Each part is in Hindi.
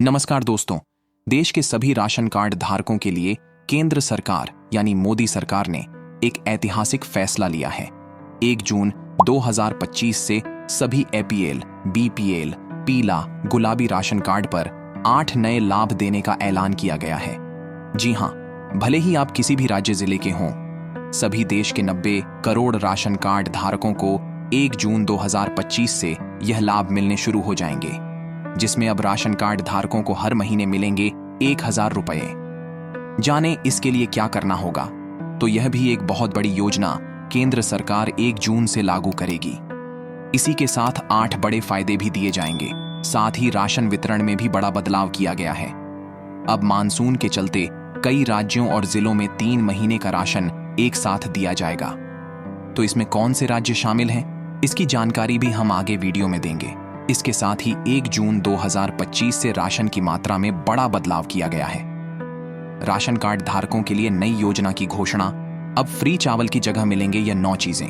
नमस्कार दोस्तों। देश के सभी राशन कार्ड धारकों के लिए केंद्र सरकार यानी मोदी सरकार ने एक ऐतिहासिक फैसला लिया है। 1 जून 2025 से सभी एपीएल, बीपीएल, पीला, गुलाबी राशन कार्ड पर 8 नए लाभ देने का ऐलान किया गया है। जी हां, भले ही आप किसी भी राज्य जिले के हों, सभी देश के 90 करोड़ राशन कार्ड धारकों को 1 जून 2025 से यह लाभ मिलने शुरू हो जाएंगे, जिसमें अब राशन कार्ड धारकों को हर महीने मिलेंगे 1000 रुपए। जाने इसके लिए क्या करना होगा। तो यह भी एक बहुत बड़ी योजना केंद्र सरकार 1 जून से लागू करेगी। इसी के साथ 8 बड़े फायदे भी दिए जाएंगे। साथ ही राशन वितरण में भी बड़ा बदलाव किया गया है। अब मानसून के चलते कई राज्यों और जिलों में 3 महीने का राशन एक साथ दिया जाएगा। तो इसमें कौन से राज्य शामिल हैं, इसकी जानकारी भी हम आगे वीडियो में देंगे। इसके साथ ही 1 जून 2025 से राशन की मात्रा में बड़ा बदलाव किया गया है। राशन कार्ड धारकों के लिए नई योजना की घोषणा। अब फ्री चावल की जगह मिलेंगे ये 9 चीजें।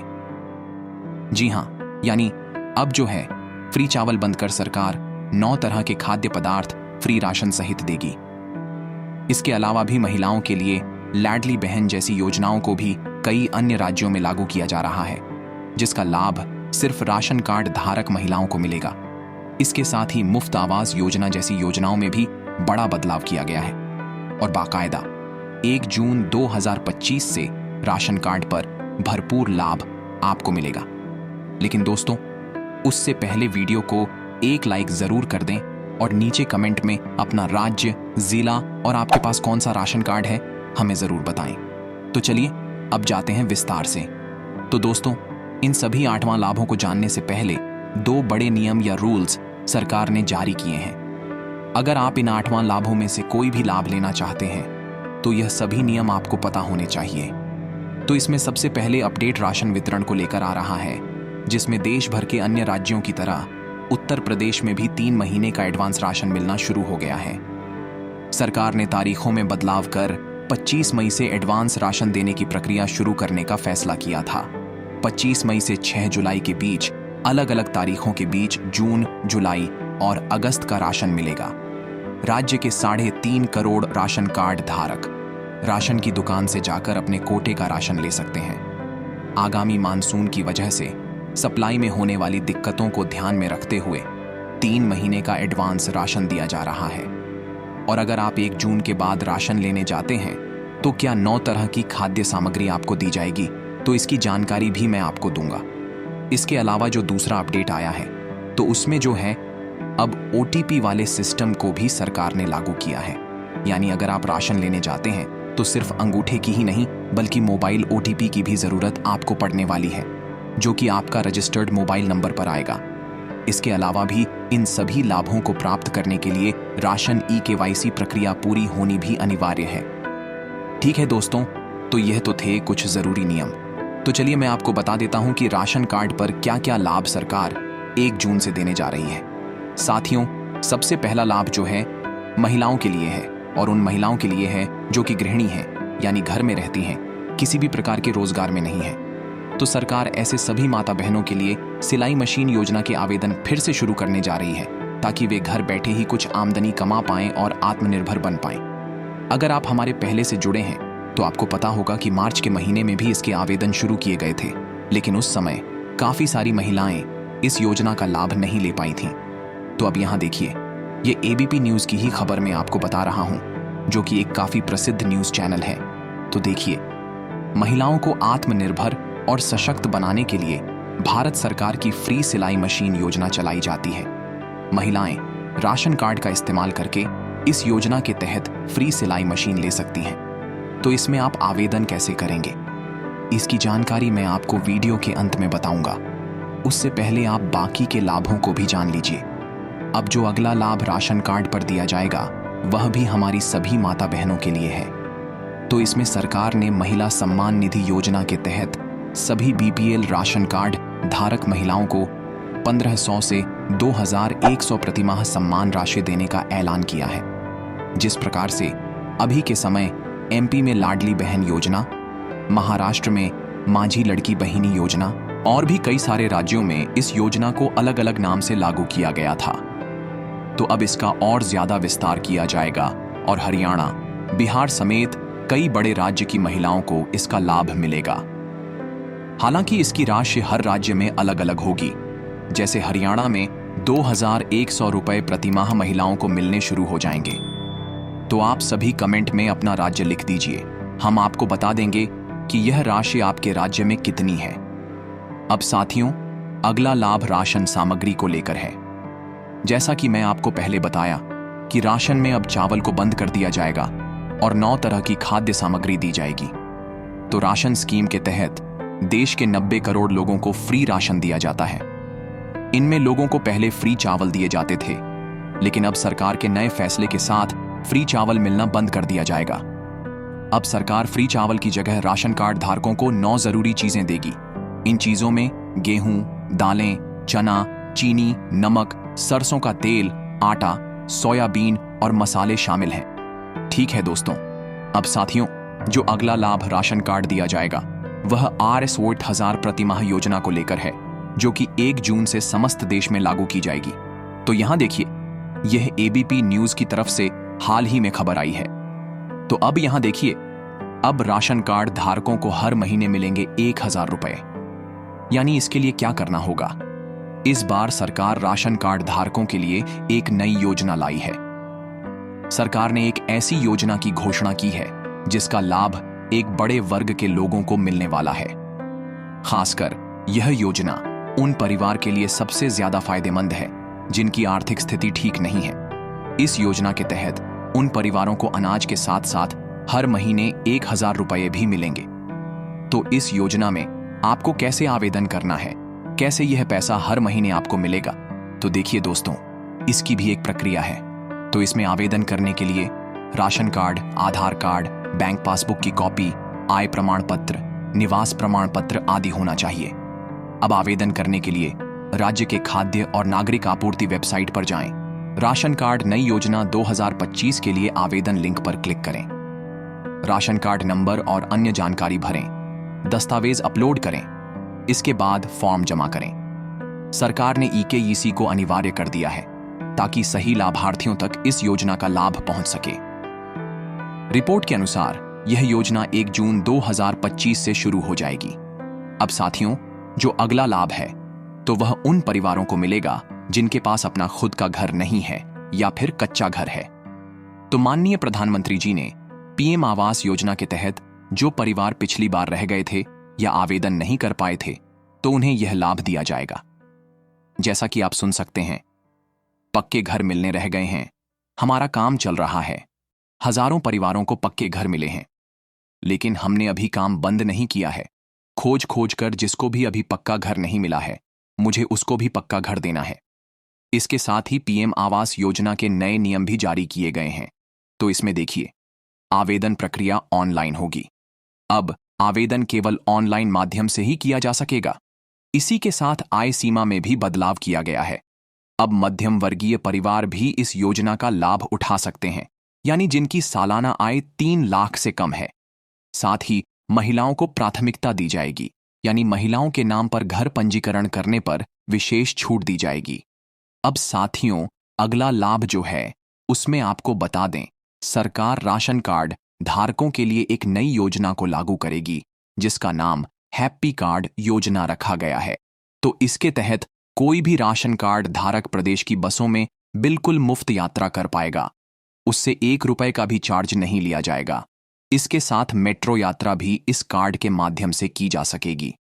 जी हां, यानी अब जो है फ्री चावल बंद कर सरकार 9 तरह के खाद्य पदार्थ फ्री राशन सहित देगी। इसके अलावा भी महिलाओं के लिए लाडली बहन जैसी योजनाओं को भी कई अन्य राज्यों में लागू किया जा रहा है, जिसका लाभ सिर्फ राशन कार्ड धारक महिलाओं को मिलेगा। इसके साथ ही मुफ्त आवास योजना जैसी योजनाओं में भी बड़ा बदलाव किया गया है और बाकायदा 1 जून 2025 से राशन कार्ड पर भरपूर लाभ आपको मिलेगा। लेकिन दोस्तों, उससे पहले वीडियो को एक लाइक जरूर कर दें और नीचे कमेंट में अपना राज्य, जिला और आपके पास कौन सा राशन कार्ड है हमें जरूर बताएं। तो चलिए अब जाते हैं विस्तार से। तो दोस्तों, इन सभी 8वां लाभों को जानने से पहले 2 बड़े नियम या रूल्स सरकार ने जारी किए हैं। अगर आप इन 8वां लाभों में से कोई भी लाभ लेना चाहते हैं तो यह सभी नियम आपको पता होने चाहिए। तो इसमें सबसे पहले अपडेट राशन वितरण को लेकर आ रहा है, जिसमें देश भर के अन्य राज्यों की तरह उत्तर प्रदेश में भी 3 महीने का एडवांस राशन मिलना शुरू हो गया है। सरकार ने तारीखों में बदलाव कर 25 मई से एडवांस राशन देने की प्रक्रिया शुरू करने का फैसला किया था। 25 मई से 6 जुलाई के बीच अलग अलग तारीखों के बीच जून, जुलाई और अगस्त का राशन मिलेगा। राज्य के 3.5 करोड़ राशन कार्ड धारक राशन की दुकान से जाकर अपने कोटे का राशन ले सकते हैं। आगामी मानसून की वजह से सप्लाई में होने वाली दिक्कतों को ध्यान में रखते हुए 3 महीने का एडवांस राशन दिया जा रहा है। और अगर आप 1 जून के बाद राशन लेने जाते हैं तो क्या 9 तरह की खाद्य सामग्री आपको दी जाएगी, तो इसकी जानकारी भी मैं आपको दूंगा। इसके अलावा जो दूसरा अपडेट आया है तो उसमें जो है अब ओटीपी वाले सिस्टम को भी सरकार ने लागू किया है। यानी अगर आप राशन लेने जाते हैं तो सिर्फ अंगूठे की ही नहीं बल्कि मोबाइल ओटीपी की भी जरूरत आपको पड़ने वाली है, जो कि आपका रजिस्टर्ड मोबाइल नंबर पर आएगा। इसके अलावा भी इन सभी लाभों को प्राप्त करने के लिए राशन ई-केवाईसी प्रक्रिया पूरी होनी भी अनिवार्य है। ठीक है दोस्तों, तो यह तो थे कुछ जरूरी नियम। तो चलिए मैं आपको बता देता हूं कि राशन कार्ड पर क्या क्या लाभ सरकार 1 जून से देने जा रही है। साथियों, सबसे पहला लाभ जो है महिलाओं के लिए है, और उन महिलाओं के लिए है जो कि गृहिणी हैं, यानी घर में रहती हैं, किसी भी प्रकार के रोजगार में नहीं है। तो सरकार ऐसे सभी माता बहनों के लिए सिलाई मशीन योजना के आवेदन फिर से शुरू करने जा रही है, ताकि वे घर बैठे ही कुछ आमदनी कमा पाएं और आत्मनिर्भर बन पाएं। अगर आप हमारे पहले से जुड़े हैं तो आपको पता होगा कि मार्च के महीने में भी इसके आवेदन शुरू किए गए थे, लेकिन उस समय काफी सारी महिलाएं इस योजना का लाभ नहीं ले पाई थीं। तो अब यहां देखिए, ये एबीपी न्यूज की ही खबर मैं आपको बता रहा हूं, जो कि एक काफी प्रसिद्ध न्यूज चैनल है। तो देखिए, महिलाओं को आत्मनिर्भर और सशक्त बनाने के लिए भारत सरकार की फ्री सिलाई मशीन योजना चलाई जाती है। महिलाएं राशन कार्ड का इस्तेमाल करके इस योजना के तहत फ्री सिलाई मशीन ले सकती हैं। तो इसमें आप आवेदन कैसे करेंगे, इसकी जानकारी मैं आपको वीडियो के अंत में बताऊंगा। उससे पहले आप बाकी के लाभों को भी जान लीजिए। अब जो अगला लाभ राशन कार्ड पर दिया जाएगा वह भी हमारी सभी माता बहनों के लिए है। तो इसमें सरकार ने महिला सम्मान निधि योजना के तहत सभी बीपीएल राशन कार्ड धारक महिलाओं को 1500 से 2100 प्रतिमाह सम्मान राशि देने का ऐलान किया है। जिस प्रकार से अभी के समय एमपी में लाडली बहन योजना, महाराष्ट्र में माझी लड़की बहिनी योजना और भी कई सारे राज्यों में इस योजना को अलग अलग नाम से लागू किया गया था। तो अब इसका और ज्यादा विस्तार किया जाएगा और हरियाणा, बिहार समेत कई बड़े राज्य की महिलाओं को इसका लाभ मिलेगा। हालांकि इसकी राशि हर राज्य में अलग अलग होगी। जैसे हरियाणा में 2100 रुपए प्रतिमाह महिलाओं को मिलने शुरू हो जाएंगे। तो आप सभी कमेंट में अपना राज्य लिख दीजिए, हम आपको बता देंगे कि यह राशि आपके राज्य में कितनी है। अब साथियों, अगला लाभ राशन सामग्री को लेकर है। जैसा कि मैं आपको पहले बताया कि राशन में अब चावल को बंद कर दिया जाएगा और 9 तरह की खाद्य सामग्री दी जाएगी। तो राशन स्कीम के तहत देश के 90 करोड़ लोगों को फ्री राशन दिया जाता है। इनमें लोगों को पहले फ्री चावल दिए जाते थे, लेकिन अब सरकार के नए फैसले के साथ फ्री चावल मिलना बंद कर दिया जाएगा। अब सरकार फ्री चावल की जगह राशन कार्ड धारकों को 9 जरूरी चीजें देगी। इन चीजों में गेहूं, दालें, चना, चीनी, नमक, सरसों का तेल, आटा, सोयाबीन और मसाले शामिल हैं। ठीक है दोस्तों, अब साथियों, जो अगला लाभ राशन कार्ड दिया जाएगा वह RS वोट 1000 प्रतिमाह योजना को लेकर है, जो कि 1 जून से समस्त देश में लागू की जाएगी। तो यहां देखिए, यह ABP न्यूज की तरफ से हाल ही में खबर आई है। तो अब यहां देखिए, अब राशन कार्ड धारकों को हर महीने मिलेंगे 1000 रुपए। यानी इसके लिए क्या करना होगा? इस बार सरकार राशन कार्ड धारकों के लिए एक नई योजना लाई है। सरकार ने एक ऐसी योजना की घोषणा की है जिसका लाभ एक बड़े वर्ग के लोगों को मिलने वाला है। खासकर यह योजना उन परिवार के लिए सबसे ज्यादा फायदेमंद है जिनकी आर्थिक स्थिति ठीक नहीं है। इस योजना के तहत उन परिवारों को अनाज के साथ साथ हर महीने 1000 रुपये भी मिलेंगे। तो इस योजना में आपको कैसे आवेदन करना है, कैसे यह पैसा हर महीने आपको मिलेगा? तो देखिए दोस्तों, इसकी भी एक प्रक्रिया है। तो इसमें आवेदन करने के लिए राशन कार्ड, आधार कार्ड, बैंक पासबुक की कॉपी, आय प्रमाण पत्र, निवास प्रमाण पत्र आदि होना चाहिए। अब आवेदन करने के लिए राज्य के खाद्य और नागरिक आपूर्ति वेबसाइट पर जाएं। राशन कार्ड नई योजना 2025 के लिए आवेदन लिंक पर क्लिक करें। राशन कार्ड नंबर और अन्य जानकारी भरें, दस्तावेज अपलोड करें। इसके बाद फॉर्म जमा करें। सरकार ने EKEC को अनिवार्य कर दिया है ताकि सही लाभार्थियों तक इस योजना का लाभ पहुंच सके। रिपोर्ट के अनुसार यह योजना 1 जून 2025 से शुरू हो जाएगी। अब साथियों, जो अगला लाभ है तो वह उन परिवारों को मिलेगा जिनके पास अपना खुद का घर नहीं है या फिर कच्चा घर है। तो माननीय प्रधानमंत्री जी ने PM आवास योजना के तहत जो परिवार पिछली बार रह गए थे या आवेदन नहीं कर पाए थे, तो उन्हें यह लाभ दिया जाएगा। जैसा कि आप सुन सकते हैं, पक्के घर मिलने रह गए हैं, हमारा काम चल रहा है। हजारों परिवारों को पक्के घर मिले हैं, लेकिन हमने अभी काम बंद नहीं किया है। खोज खोज कर जिसको भी अभी पक्का घर नहीं मिला है, मुझे उसको भी पक्का घर देना है। इसके साथ ही PM आवास योजना के नए नियम भी जारी किए गए हैं। तो इसमें देखिए, आवेदन प्रक्रिया ऑनलाइन होगी। अब आवेदन केवल ऑनलाइन माध्यम से ही किया जा सकेगा। इसी के साथ आय सीमा में भी बदलाव किया गया है। अब मध्यम वर्गीय परिवार भी इस योजना का लाभ उठा सकते हैं, यानी जिनकी सालाना आय 3 लाख से कम है। साथ ही महिलाओं को प्राथमिकता दी जाएगी, यानी महिलाओं के नाम पर घर पंजीकरण करने पर विशेष छूट दी जाएगी। अब साथियों, अगला लाभ जो है उसमें आपको बता दें, सरकार राशन कार्ड धारकों के लिए एक नई योजना को लागू करेगी जिसका नाम हैप्पी कार्ड योजना रखा गया है। तो इसके तहत कोई भी राशन कार्ड धारक प्रदेश की बसों में बिल्कुल मुफ्त यात्रा कर पाएगा। उससे 1 रुपए का भी चार्ज नहीं लिया जाएगा। इसके साथ मेट्रो यात्रा भी इस कार्ड के माध्यम से की जा सकेगी।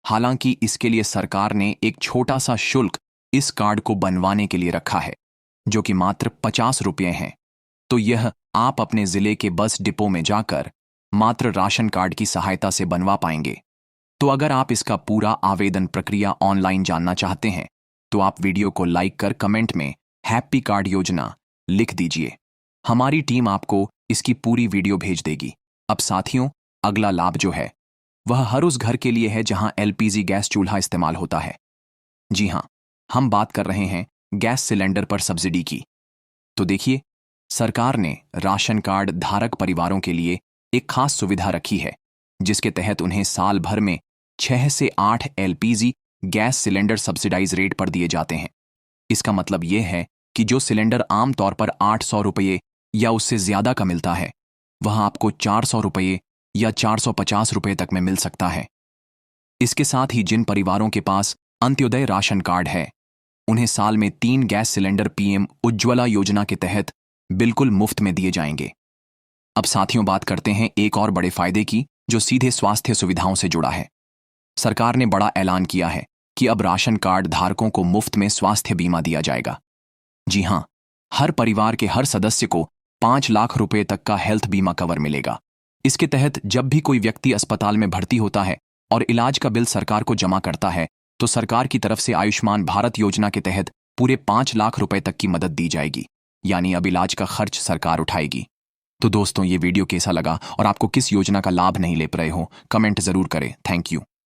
हालांकि इसके लिए सरकार ने एक छोटा सा शुल्क इस कार्ड को बनवाने के लिए रखा है, जो कि मात्र 50 रुपये हैं। तो यह आप अपने जिले के बस डिपो में जाकर मात्र राशन कार्ड की सहायता से बनवा पाएंगे। तो अगर आप इसका पूरा आवेदन प्रक्रिया ऑनलाइन जानना चाहते हैं, तो आप वीडियो को लाइक कर कमेंट में हैप्पी कार्ड योजना लिख दीजिए। हमारी टीम आपको इसकी पूरी वीडियो भेज देगी। अब साथियों, अगला लाभ जो है वह हर उस घर के लिए है जहां LPG गैस चूल्हा इस्तेमाल होता है। जी हां, हम बात कर रहे हैं गैस सिलेंडर पर सब्सिडी की। तो देखिए, सरकार ने राशन कार्ड धारक परिवारों के लिए एक खास सुविधा रखी है, जिसके तहत उन्हें साल भर में 6 से 8 LPG gas cylinder subsidise rate पर दिए जाते हैं। इसका मतलब यह है कि जो सिलेंडर आमतौर पर 800 रुपये या उससे ज्यादा का मिलता है, वह आपको 400 रुपये या 450 रुपये तक में मिल सकता है। इसके साथ ही जिन परिवारों के पास अंत्योदय राशन कार्ड है, उन्हें साल में 3 गैस सिलेंडर पीएम उज्ज्वला योजना के तहत बिल्कुल मुफ्त में दिए जाएंगे। अब साथियों, बात करते हैं एक और बड़े फायदे की, जो सीधे स्वास्थ्य सुविधाओं से जुड़ा है। सरकार ने बड़ा ऐलान किया है कि अब राशन कार्ड धारकों को मुफ्त में स्वास्थ्य बीमा दिया जाएगा। जी हां, हर परिवार के हर सदस्य को 5 लाख रुपए तक का हेल्थ बीमा कवर मिलेगा। इसके तहत जब भी कोई व्यक्ति अस्पताल में भर्ती होता है और इलाज का बिल सरकार को जमा करता है, तो सरकार की तरफ से आयुष्मान भारत योजना के तहत पूरे 5 लाख रुपए तक की मदद दी जाएगी। यानी अब इलाज का खर्च सरकार उठाएगी। तो दोस्तों, ये वीडियो कैसा लगा और आपको किस योजना का लाभ नहीं ले पा रहे हो, कमेंट जरूर करें। Thank you.